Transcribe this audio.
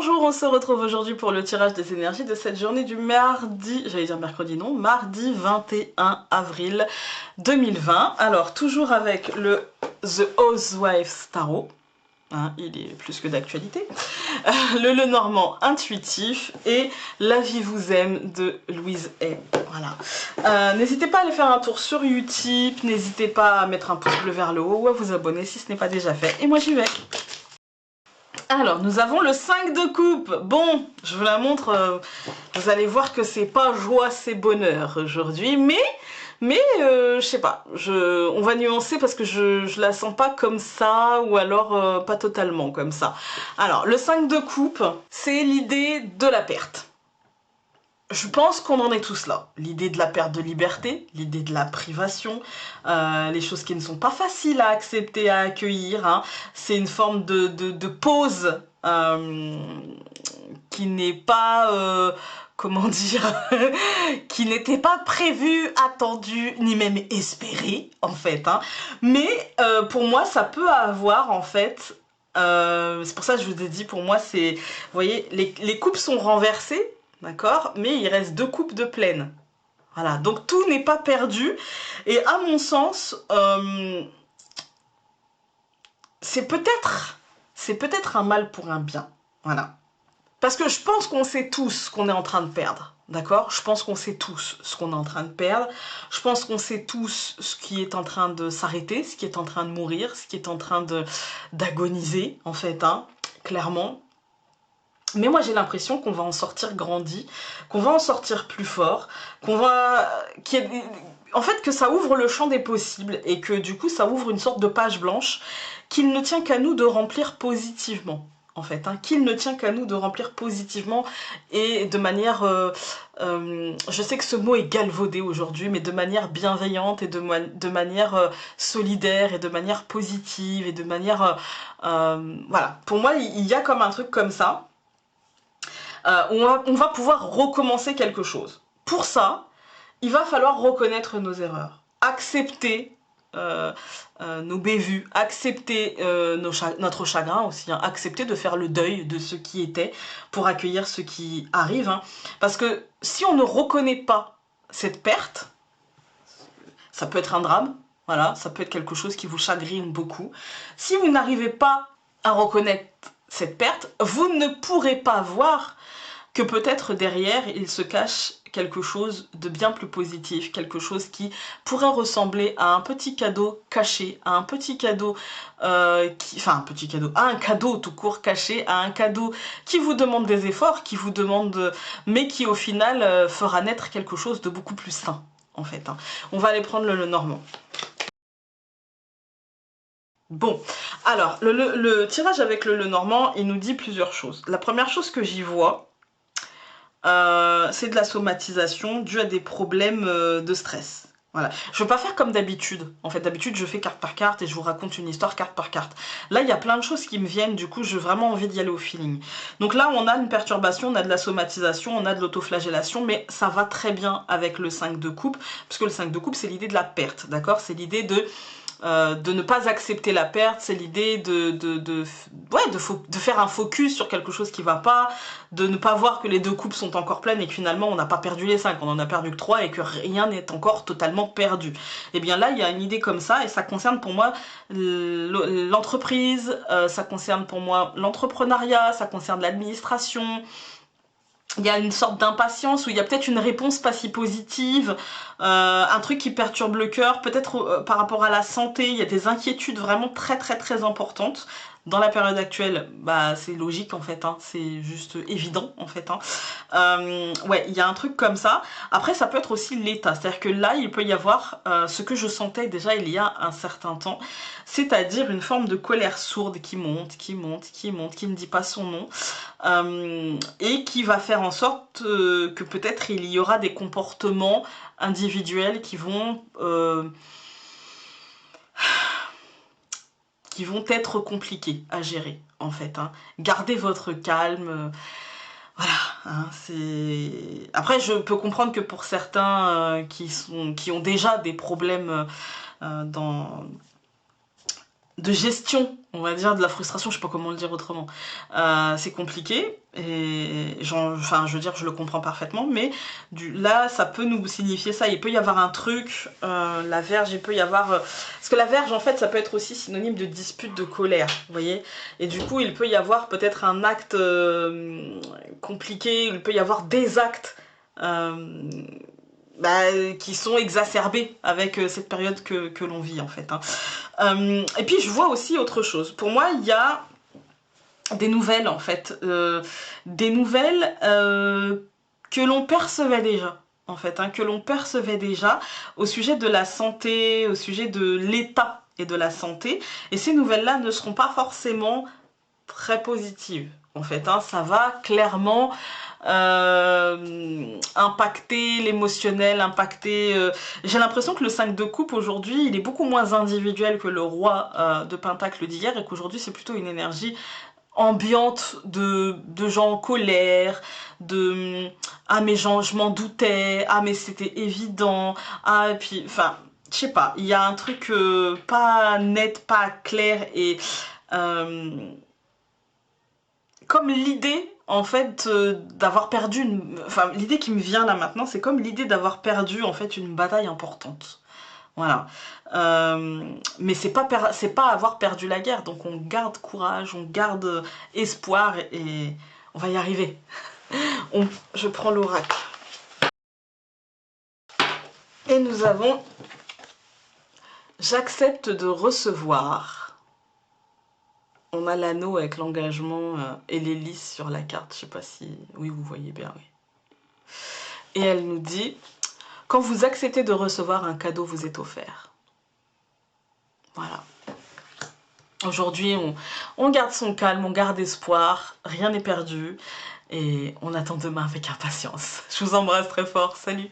Bonjour, on se retrouve aujourd'hui pour le tirage des énergies de cette journée du mardi, j'allais dire mercredi non, mardi 21 avril 2020. Alors toujours avec le The Housewives Tarot, hein, il est plus que d'actualité, le Lenormand intuitif et La vie vous aime de Louise Hay. Voilà. N'hésitez pas à aller faire un tour sur Utip, n'hésitez pas à mettre un pouce bleu vers le haut ou à vous abonner si ce n'est pas déjà fait. Et moi j'y vais. Alors, nous avons le 5 de coupe. Bon, je vous la montre. Vous allez voir que c'est pas joie, c'est bonheur aujourd'hui. Mais je sais pas. On va nuancer parce que je la sens pas comme ça ou alors pas totalement comme ça. Alors, le 5 de coupe, c'est l'idée de la perte. Je pense qu'on en est tous là. L'idée de la perte de liberté, l'idée de la privation, les choses qui ne sont pas faciles à accepter, à accueillir. Hein. C'est une forme de pause qui n'est pas, comment dire, qui n'était pas prévue, attendue, ni même espérée, en fait. Hein. Mais pour moi, ça peut avoir, en fait... c'est pour ça que je vous ai dit, pour moi, c'est... Vous voyez, les coupes sont renversées, d'accord? Mais il reste 2 coupes de pleine. Voilà, donc tout n'est pas perdu. Et à mon sens, c'est peut-être un mal pour un bien. Voilà. Parce que je pense qu'on sait tous ce qu'on est en train de perdre. D'accord? Je pense qu'on sait tous ce qu'on est en train de perdre. Je pense qu'on sait tous ce qui est en train de s'arrêter, ce qui est en train de mourir, ce qui est en train d'agoniser, en fait, hein, clairement. Mais moi j'ai l'impression qu'on va en sortir grandi, qu'on va en sortir plus fort, en fait que ça ouvre le champ des possibles et que du coup ça ouvre une sorte de page blanche qu'il ne tient qu'à nous de remplir positivement. En fait, hein, qu'il ne tient qu'à nous de remplir positivement et de manière, je sais que ce mot est galvaudé aujourd'hui, mais de manière bienveillante et de manière solidaire et de manière positive et de manière, voilà. Pour moi, il y a comme un truc comme ça. On va pouvoir recommencer quelque chose. Pour ça, il va falloir reconnaître nos erreurs, accepter nos bévues, accepter notre chagrin aussi, hein, accepter de faire le deuil de ce qui était pour accueillir ce qui arrive. Hein. Parce que si on ne reconnaît pas cette perte, ça peut être un drame, voilà, ça peut être quelque chose qui vous chagrine beaucoup. Si vous n'arrivez pas à reconnaître cette perte, vous ne pourrez pas voir que peut-être derrière, il se cache quelque chose de bien plus positif, quelque chose qui pourrait ressembler à un petit cadeau caché, à un petit cadeau, enfin un petit cadeau, à un cadeau tout court caché, à un cadeau qui vous demande des efforts, qui vous demande, mais qui au final fera naître quelque chose de beaucoup plus sain, en fait. Hein. On va aller prendre le Lenormand. Bon, alors, le tirage avec le Lenormand, il nous dit plusieurs choses. La première chose que j'y vois, c'est de la somatisation due à des problèmes de stress. Voilà. Je ne veux pas faire comme d'habitude. En fait, d'habitude, je fais carte par carte et je vous raconte une histoire carte par carte. Là, il y a plein de choses qui me viennent. Du coup, j'ai vraiment envie d'y aller au feeling. Donc là, on a une perturbation, on a de la somatisation, on a de l'autoflagellation, mais ça va très bien avec le 5 de coupe, puisque le 5 de coupe, c'est l'idée de la perte, d'accord? C'est l'idée de ne pas accepter la perte, c'est l'idée de faire un focus sur quelque chose qui va pas, de ne pas voir que les 2 coupes sont encore pleines et que finalement on n'a pas perdu les 5, on en a perdu que 3 et que rien n'est encore totalement perdu. Et bien là il y a une idée comme ça et ça concerne pour moi l'entreprise, ça concerne pour moi l'entrepreneuriat, ça concerne l'administration. Il y a une sorte d'impatience où il y a peut-être une réponse pas si positive, un truc qui perturbe le cœur, peut-être par rapport à la santé, il y a des inquiétudes vraiment très très très importantes. Dans la période actuelle, bah c'est logique en fait, hein, c'est juste évident en fait. Hein. Ouais, il y a un truc comme ça. Après, ça peut être aussi l'état, c'est-à-dire que là, il peut y avoir ce que je sentais déjà il y a un certain temps, c'est-à-dire une forme de colère sourde qui monte, qui monte, qui monte, qui ne dit pas son nom, et qui va faire en sorte que peut-être il y aura des comportements individuels qui vont être compliqués à gérer en fait. Hein. Gardez votre calme. Voilà, hein, c'est... Après, je peux comprendre que pour certains qui ont déjà des problèmes de gestion, on va dire, de la frustration, je sais pas comment le dire autrement. C'est compliqué, et enfin, je veux dire, je le comprends parfaitement, mais là, ça peut nous signifier ça. Il peut y avoir un truc, la Vierge, il peut y avoir... parce que la Vierge, en fait, ça peut être aussi synonyme de dispute, de colère, vous voyez. Et du coup, il peut y avoir peut-être un acte compliqué, il peut y avoir des actes qui sont exacerbés avec cette période que l'on vit, en fait, hein. Et puis je vois aussi autre chose. Pour moi, il y a des nouvelles, en fait. Des nouvelles que l'on percevait déjà, en fait, hein, que l'on percevait déjà au sujet de la santé, au sujet de l'état et de la santé. Et ces nouvelles-là ne seront pas forcément très positives, en fait, hein. Ça va clairement impacter l'émotionnel, impacter... J'ai l'impression que le 5 de coupe aujourd'hui, il est beaucoup moins individuel que le roi de Pentacle d'hier, et qu'aujourd'hui c'est plutôt une énergie ambiante de gens en colère, de ah mais je m'en doutais, ah mais c'était évident, ah et puis enfin je sais pas, il y a un truc pas net, pas clair, et comme l'idée en fait d'avoir perdu enfin l'idée qui me vient là maintenant, c'est comme l'idée d'avoir perdu en fait une bataille importante. Voilà. Mais c'est pas avoir perdu la guerre, donc on garde courage, on garde espoir, et on va y arriver. Je prends l'oracle. Et nous avons j'accepte de recevoir. On a l'anneau avec l'engagement et l'hélice sur la carte, je sais pas si... Oui, vous voyez bien, oui. Et elle nous dit, quand vous acceptez de recevoir, un cadeau vous est offert. Voilà. Aujourd'hui, on garde son calme, on garde espoir, rien n'est perdu, et on attend demain avec impatience. Je vous embrasse très fort, salut!